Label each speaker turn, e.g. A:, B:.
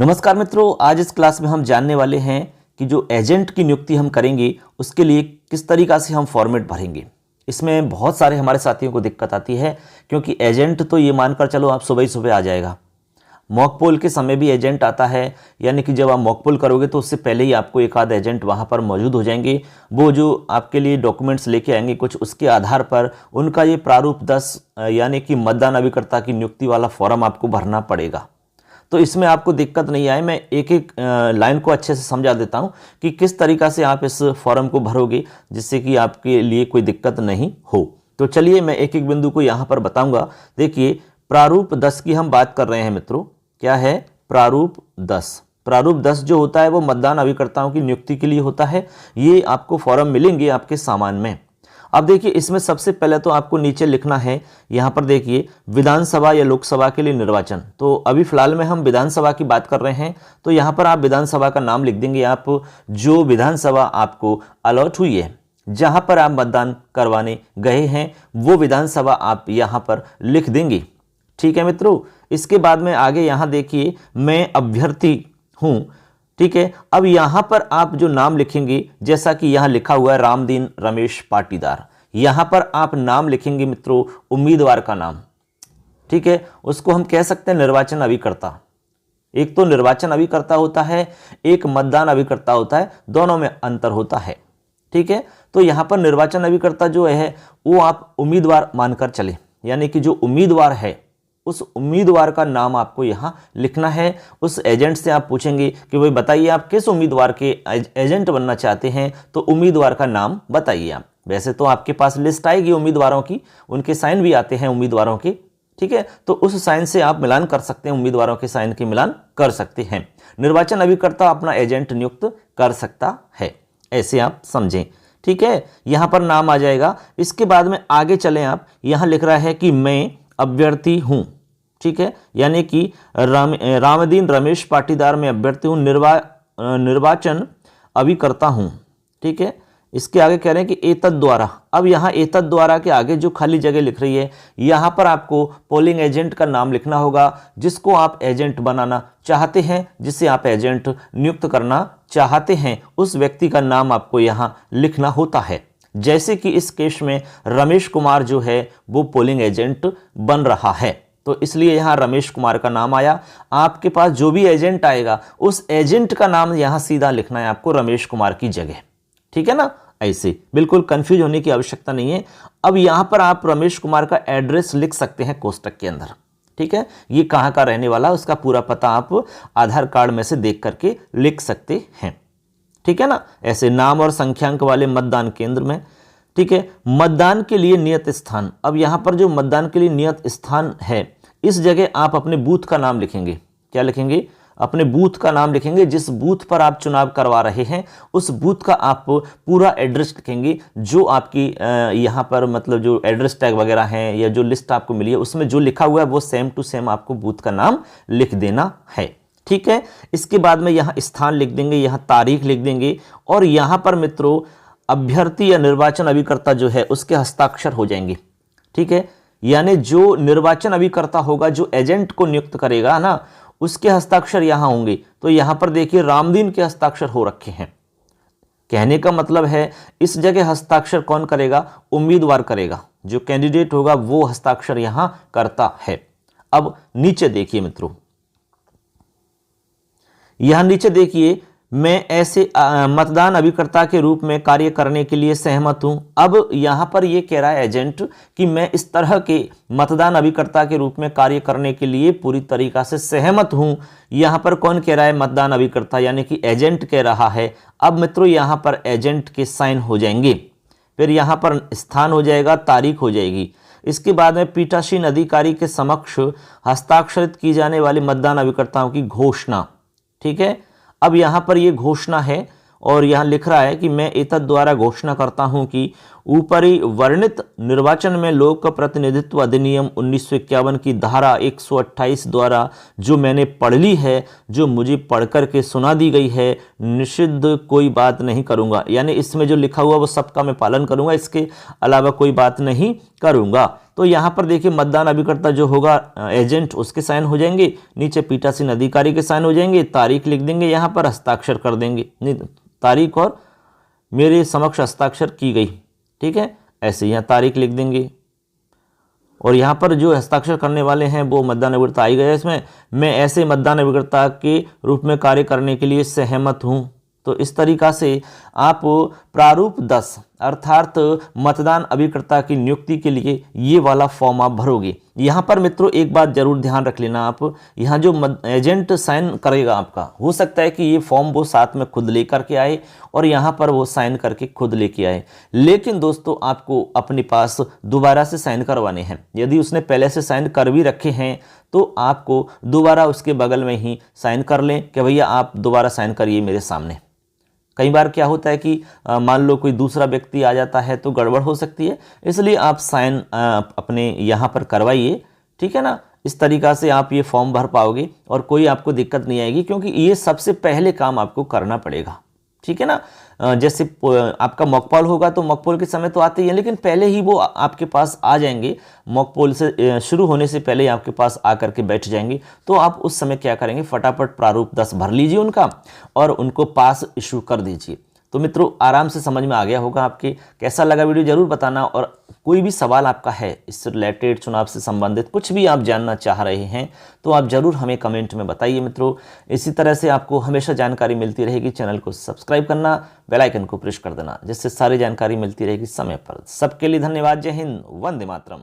A: नमस्कार मित्रों, आज इस क्लास में हम जानने वाले हैं कि जो एजेंट की नियुक्ति हम करेंगे उसके लिए किस तरीका से हम फॉर्मेट भरेंगे। इसमें बहुत सारे हमारे साथियों को दिक्कत आती है क्योंकि एजेंट तो ये मानकर चलो आप सुबह ही सुबह आ जाएगा। मॉक पोल के समय भी एजेंट आता है, यानी कि जब आप मॉक पोल करोगे तो उससे पहले ही आपको एक आध एजेंट वहाँ पर मौजूद हो जाएंगे। वो जो आपके लिए डॉक्यूमेंट्स लेके आएंगे कुछ, उसके आधार पर उनका ये प्रारूप 10 यानी कि मतदान अभिकर्ता की नियुक्ति वाला फॉर्म आपको भरना पड़ेगा। तो इसमें आपको दिक्कत नहीं आए, मैं एक एक लाइन को अच्छे से समझा देता हूं कि किस तरीका से आप इस फॉर्म को भरोगे जिससे कि आपके लिए कोई दिक्कत नहीं हो। तो चलिए मैं एक एक बिंदु को यहां पर बताऊंगा। देखिए, प्रारूप 10 की हम बात कर रहे हैं मित्रों। क्या है प्रारूप 10? प्रारूप 10 जो होता है वो मतदान अभिकर्ताओं की नियुक्ति के लिए होता है। ये आपको फॉर्म मिलेंगे आपके सामान में। अब देखिए, इसमें सबसे पहले तो आपको नीचे लिखना है, यहाँ पर देखिए विधानसभा या लोकसभा के लिए निर्वाचन। तो अभी फिलहाल में हम विधानसभा की बात कर रहे हैं, तो यहाँ पर आप विधानसभा का नाम लिख देंगे। आप जो विधानसभा आपको अलॉट हुई है, जहाँ पर आप मतदान करवाने गए हैं, वो विधानसभा आप यहाँ पर लिख देंगे। ठीक है मित्रों। इसके बाद में आगे यहाँ देखिए, मैं अभ्यर्थी हूँ। ठीक है, अब यहां पर आप जो नाम लिखेंगे, जैसा कि यहां लिखा हुआ है रामदीन रमेश पाटीदार, यहां पर आप नाम लिखेंगे मित्रों उम्मीदवार का नाम। ठीक है, उसको हम कह सकते हैं निर्वाचन अभिकर्ता। एक तो निर्वाचन अभिकर्ता होता है, एक मतदान अभिकर्ता होता है, दोनों में अंतर होता है। ठीक है, तो यहां पर निर्वाचन अभिकर्ता जो है वो आप उम्मीदवार मानकर चले, यानी कि जो उम्मीदवार है उस उम्मीदवार का नाम आपको यहां लिखना है। उस एजेंट से आप पूछेंगे कि भाई बताइए आप किस उम्मीदवार के एजेंट बनना चाहते हैं, तो उम्मीदवार का नाम बताइए आप। वैसे तो आपके पास लिस्ट आएगी उम्मीदवारों की, उनके साइन भी आते हैं उम्मीदवारों के। ठीक है, तो उस साइन से आप मिलान कर सकते हैं, उम्मीदवारों के साइन के मिलान कर सकते हैं। निर्वाचन अभिकर्ता अपना एजेंट नियुक्त कर सकता है, ऐसे आप समझें। ठीक है, यहां पर नाम आ जाएगा। इसके बाद में आगे चलें, आप यहां लिख रहा है कि मैं अभ्यर्थी हूं। ठीक है, यानी कि रामदीन रमेश पाटीदार में अभ्यर्थी हूं, निर्वाचन अभिकर्ता हूं। ठीक है, इसके आगे कह रहे हैं कि एतद द्वारा। अब यहां एतद द्वारा के आगे जो खाली जगह लिख रही है, यहां पर आपको पोलिंग एजेंट का नाम लिखना होगा, जिसको आप एजेंट बनाना चाहते हैं, जिसे आप एजेंट नियुक्त करना चाहते हैं, उस व्यक्ति का नाम आपको यहां लिखना होता है। जैसे कि इस केस में रमेश कुमार जो है वो पोलिंग एजेंट बन रहा है, तो इसलिए यहां रमेश कुमार का नाम आया। आपके पास जो भी एजेंट आएगा उस एजेंट का नाम यहां सीधा लिखना है आपको रमेश कुमार की जगह। ठीक है ना, ऐसे बिल्कुल कंफ्यूज होने की आवश्यकता नहीं है। अब यहां पर आप रमेश कुमार का एड्रेस लिख सकते हैं कोष्टक के अंदर। ठीक है, ये कहां का रहने वाला, उसका पूरा पता आप आधार कार्ड में से देख करके लिख सकते हैं। ठीक है ना, ऐसे नाम और संख्यांक वाले मतदान केंद्र में। ठीक है, मतदान के लिए नियत स्थान। अब यहां पर जो मतदान के लिए नियत स्थान है, इस जगह आप अपने बूथ का नाम लिखेंगे। क्या लिखेंगे? अपने बूथ का नाम लिखेंगे। जिस बूथ पर आप चुनाव करवा रहे हैं उस बूथ का आप पूरा एड्रेस लिखेंगे। जो आपकी यहां पर मतलब जो एड्रेस टैग वगैरह हैं या जो लिस्ट आपको मिली है उसमें जो लिखा हुआ है वो सेम टू सेम आपको बूथ का नाम लिख देना है। ठीक है, इसके बाद में यहां स्थान लिख देंगे, यहां तारीख लिख देंगे, और यहां पर मित्रों अभ्यर्थी या निर्वाचन अभिकर्ता जो है उसके हस्ताक्षर हो जाएंगे। ठीक है, यानी जो निर्वाचन अभिकर्ता होगा, जो एजेंट को नियुक्त करेगा ना, उसके हस्ताक्षर यहां होंगे। तो यहां पर देखिए रामदीन के हस्ताक्षर हो रखे हैं। कहने का मतलब है इस जगह हस्ताक्षर कौन करेगा? उम्मीदवार करेगा। जो कैंडिडेट होगा वो हस्ताक्षर यहां करता है। अब नीचे देखिए मित्रों, यहां नीचे देखिए, मैं ऐसे मतदान अभिकर्ता के रूप में कार्य करने के लिए सहमत हूं। अब यहां पर यह कह रहा है एजेंट कि मैं इस तरह के मतदान अभिकर्ता के रूप में कार्य करने के लिए पूरी तरीका से सहमत हूं। यहां पर कौन कह रहा है? मतदान अभिकर्ता, यानी कि एजेंट कह रहा है। अब मित्रों यहां पर एजेंट के साइन हो जाएंगे, फिर यहां पर स्थान हो जाएगा, तारीख हो जाएगी। इसके बाद में पीठासीन अधिकारी के समक्ष हस्ताक्षरित की जाने वाली मतदान अभिकर्ताओं की घोषणा। ठीक है, अब यहां पर यह घोषणा है और यहां लिख रहा है कि मैं एतद द्वारा घोषणा करता हूं कि ऊपरी वर्णित निर्वाचन में लोक प्रतिनिधित्व अधिनियम 1951 की धारा 128 द्वारा जो मैंने पढ़ ली है, जो मुझे पढ़ कर के सुना दी गई है, निषिद्ध कोई बात नहीं करूंगा। यानी इसमें जो लिखा हुआ वो सबका मैं पालन करूंगा, इसके अलावा कोई बात नहीं करूंगा। तो यहाँ पर देखिए मतदान अभिकर्ता जो होगा एजेंट, उसके साइन हो जाएंगे, नीचे पीठासीन अधिकारी के साइन हो जाएंगे, तारीख लिख देंगे, यहाँ पर हस्ताक्षर कर देंगे, नहीं तारीख और मेरे समक्ष हस्ताक्षर की गई, ठीक है, ऐसे यहाँ तारीख लिख देंगे। और यहाँ पर जो हस्ताक्षर करने वाले हैं वो मतदान अभिकर्ता आई गया। इसमें मैं ऐसे मतदान अभिकर्ता के रूप में कार्य करने के लिए सहमत हूँ। तो इस तरीका से आप प्रारूप 10 अर्थात मतदान अभिकर्ता की नियुक्ति के लिए ये वाला फॉर्म आप भरोगे। यहाँ पर मित्रों एक बात जरूर ध्यान रख लेना, आप यहाँ जो एजेंट साइन करेगा आपका, हो सकता है कि ये फॉर्म वो साथ में खुद लेकर के आए और यहाँ पर वो साइन करके खुद लेके आए, लेकिन दोस्तों आपको अपने पास दोबारा से साइन करवाने हैं। यदि उसने पहले से साइन कर भी रखे हैं तो आपको दोबारा उसके बगल में ही साइन कर लें कि भैया आप दोबारा साइन करिए मेरे सामने। कई बार क्या होता है कि मान लो कोई दूसरा व्यक्ति आ जाता है तो गड़बड़ हो सकती है, इसलिए आप साइन अपने यहाँ पर करवाइए, ठीक है ना। इस तरीका से आप ये फॉर्म भर पाओगे और कोई आपको दिक्कत नहीं आएगी, क्योंकि ये सबसे पहले काम आपको करना पड़ेगा, ठीक है ना। जैसे आपका मॉकपोल होगा तो मॉकपोल के समय तो आते ही है, लेकिन पहले ही वो आपके पास आ जाएंगे, मॉकपोल से शुरू होने से पहले ही आपके पास आकर के बैठ जाएंगे। तो आप उस समय क्या करेंगे, फटाफट प्रारूप 10 भर लीजिए उनका और उनको पास इशू कर दीजिए। तो मित्रों आराम से समझ में आ गया होगा आपके। कैसा लगा वीडियो जरूर बताना, और कोई भी सवाल आपका है इससे रिलेटेड, चुनाव से संबंधित कुछ भी आप जानना चाह रहे हैं तो आप जरूर हमें कमेंट में बताइए मित्रों। इसी तरह से आपको हमेशा जानकारी मिलती रहेगी। चैनल को सब्सक्राइब करना, बेल आइकन को प्रेस कर देना, जिससे सारी जानकारी मिलती रहेगी समय पर। सबके लिए धन्यवाद। जय हिंद, वंदे मातरम।